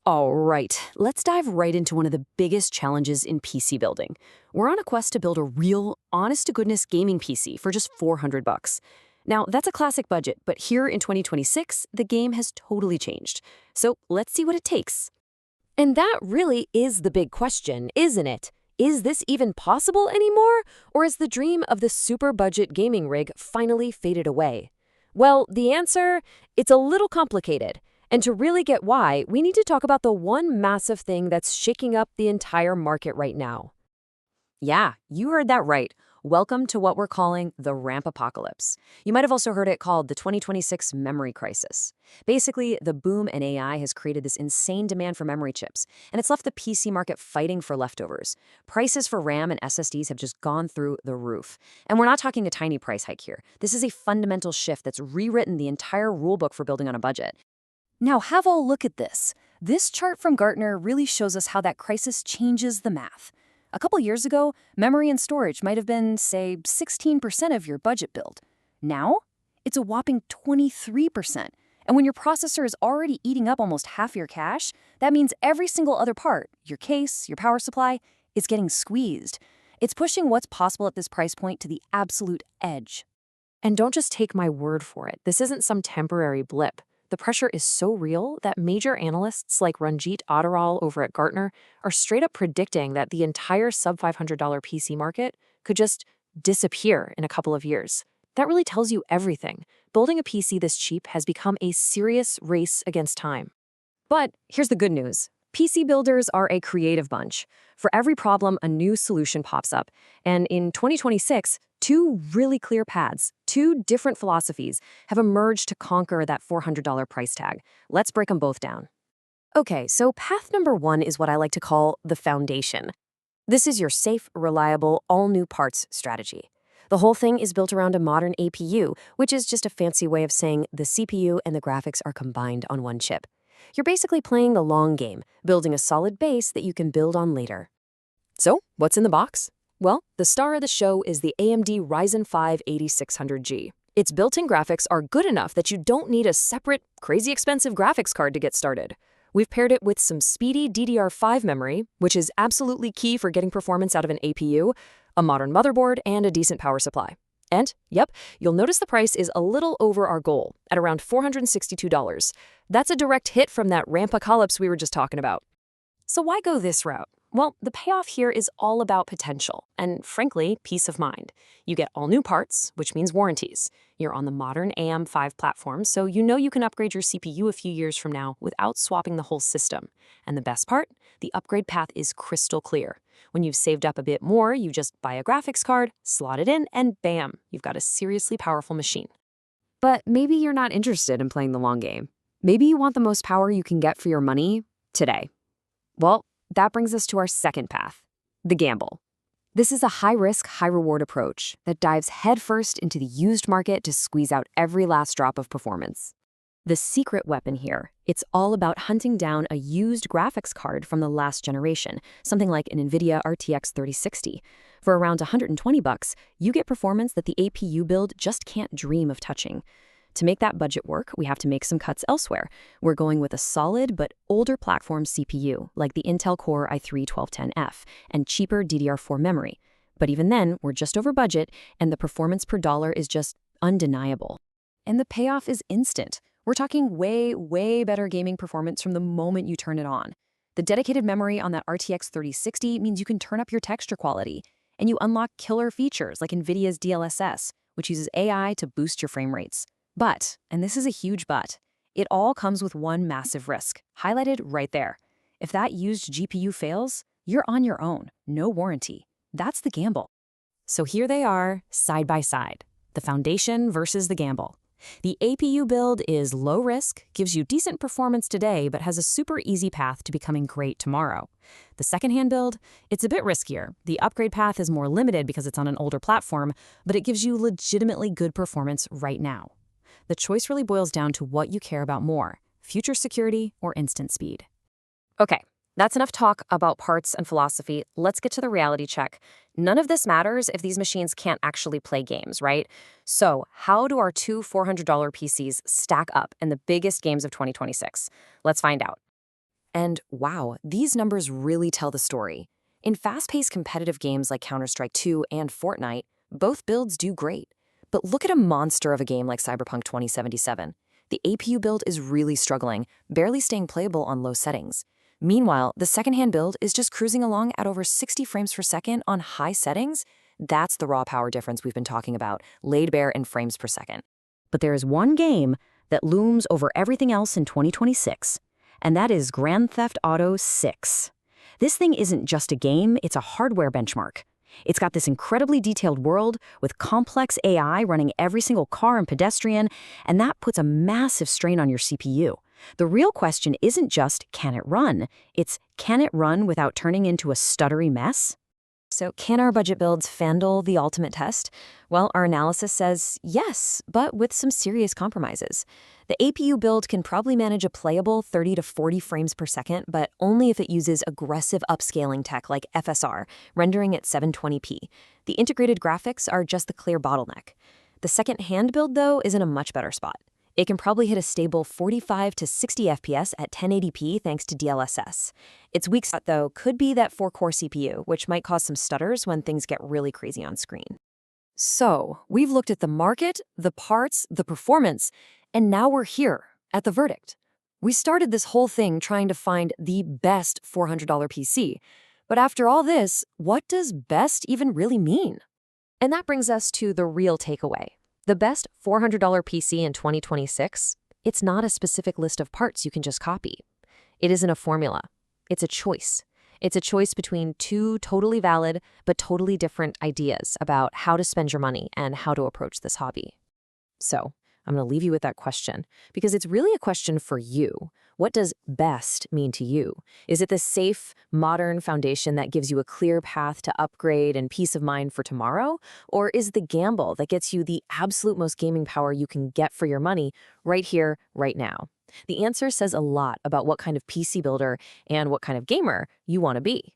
All right, let's dive right into one of the biggest challenges in PC building. We're on a quest to build a real, honest-to-goodness gaming PC for just 400 bucks. Now, that's a classic budget, but here in 2026, the game has totally changed. So let's see what it takes. And that really is the big question, isn't it? Is this even possible anymore? Or is the dream of the super budget gaming rig finally faded away? Well, the answer, it's a little complicated. And to really get why, we need to talk about the one massive thing that's shaking up the entire market right now. Yeah, you heard that right. Welcome to what we're calling the ramp apocalypse. You might have also heard it called the 2026 memory crisis. Basically, the boom in AI has created this insane demand for memory chips, and it's left the PC market fighting for leftovers. Prices for RAM and SSDs have just gone through the roof. And we're not talking a tiny price hike here. This is a fundamental shift that's rewritten the entire rulebook for building on a budget. Now, have a look at this. This chart from Gartner really shows us how that crisis changes the math. A couple years ago, memory and storage might have been, say, 16% of your budget build. Now, it's a whopping 23%. And when your processor is already eating up almost half your cash, that means every single other part, your case, your power supply, is getting squeezed. It's pushing what's possible at this price point to the absolute edge. And don't just take my word for it. This isn't some temporary blip. The pressure is so real that major analysts like Ranjit Agarwal over at Gartner are straight up predicting that the entire sub-$500 PC market could just disappear in a couple of years. That really tells you everything. Building a PC this cheap has become a serious race against time. But here's the good news. PC builders are a creative bunch. For every problem, a new solution pops up. And in 2026, two really clear paths, two different philosophies, have emerged to conquer that $400 price tag. Let's break them both down. Okay, so path number one is what I like to call the foundation. This is your safe, reliable, all-new parts strategy. The whole thing is built around a modern APU, which is just a fancy way of saying the CPU and the graphics are combined on one chip. You're basically playing the long game, building a solid base that you can build on later. So, what's in the box? Well, the star of the show is the AMD Ryzen 5 8600G. Its built-in graphics are good enough that you don't need a separate, crazy expensive graphics card to get started. We've paired it with some speedy DDR5 memory, which is absolutely key for getting performance out of an APU, a modern motherboard, and a decent power supply. And, yep, you'll notice the price is a little over our goal, at around $462. That's a direct hit from that rampacolypse we were just talking about. So why go this route? Well, the payoff here is all about potential and, frankly, peace of mind. You get all new parts, which means warranties. You're on the modern AM5 platform, so you know you can upgrade your CPU a few years from now without swapping the whole system. And the best part? The upgrade path is crystal clear. When you've saved up a bit more, you just buy a graphics card, slot it in, and bam, you've got a seriously powerful machine. But maybe you're not interested in playing the long game. Maybe you want the most power you can get for your money today. Well, that brings us to our second path, the gamble. This is a high-risk, high-reward approach that dives headfirst into the used market to squeeze out every last drop of performance. The secret weapon here, it's all about hunting down a used graphics card from the last generation, something like an NVIDIA RTX 3060. For around 120 bucks, you get performance that the APU build just can't dream of touching. To make that budget work, we have to make some cuts elsewhere. We're going with a solid but older platform CPU, like the Intel Core i3-1210F, and cheaper DDR4 memory. But even then, we're just over budget, and the performance per dollar is just undeniable. And the payoff is instant. We're talking way, way better gaming performance from the moment you turn it on. The dedicated memory on that RTX 3060 means you can turn up your texture quality, and you unlock killer features like NVIDIA's DLSS, which uses AI to boost your frame rates. But, and this is a huge but, it all comes with one massive risk, highlighted right there. If that used GPU fails, you're on your own, no warranty. That's the gamble. So here they are, side by side, the foundation versus the gamble. The APU build is low risk, gives you decent performance today, but has a super easy path to becoming great tomorrow. The second-hand build, it's a bit riskier. The upgrade path is more limited because it's on an older platform, but it gives you legitimately good performance right now. The choice really boils down to what you care about more, future security or instant speed. Okay, that's enough talk about parts and philosophy. Let's get to the reality check. None of this matters if these machines can't actually play games, right? So how do our two $400 PCs stack up in the biggest games of 2026? Let's find out. And wow, these numbers really tell the story. In fast-paced competitive games like Counter-Strike 2 and Fortnite, both builds do great. But look at a monster of a game like Cyberpunk 2077. The APU build is really struggling, barely staying playable on low settings. Meanwhile, the second-hand build is just cruising along at over 60 frames per second on high settings. That's the raw power difference we've been talking about, laid bare in frames per second. But there is one game that looms over everything else in 2026, and that is Grand Theft Auto 6. This thing isn't just a game, it's a hardware benchmark. It's got this incredibly detailed world with complex AI running every single car and pedestrian, and that puts a massive strain on your CPU. The real question isn't just, can it run? It's, can it run without turning into a stuttery mess? So can our budget builds handle the ultimate test? Well, our analysis says yes, but with some serious compromises. The APU build can probably manage a playable 30 to 40 frames per second, but only if it uses aggressive upscaling tech like FSR, rendering at 720p. The integrated graphics are just the clear bottleneck. The second-hand build, though, is in a much better spot. It can probably hit a stable 45 to 60 FPS at 1080p thanks to DLSS. Its weak spot, though, could be that 4-core CPU, which might cause some stutters when things get really crazy on screen. So, we've looked at the market, the parts, the performance, and now we're here, at the verdict. We started this whole thing trying to find the best $400 PC. But after all this, what does best even really mean? And that brings us to the real takeaway. The best $400 PC in 2026, it's not a specific list of parts you can just copy. It isn't a formula. It's a choice. It's a choice between two totally valid but totally different ideas about how to spend your money and how to approach this hobby. So, I'm going to leave you with that question because it's really a question for you. What does best mean to you? Is it the safe, modern foundation that gives you a clear path to upgrade and peace of mind for tomorrow? Or is it the gamble that gets you the absolute most gaming power you can get for your money right here, right now? The answer says a lot about what kind of PC builder and what kind of gamer you want to be.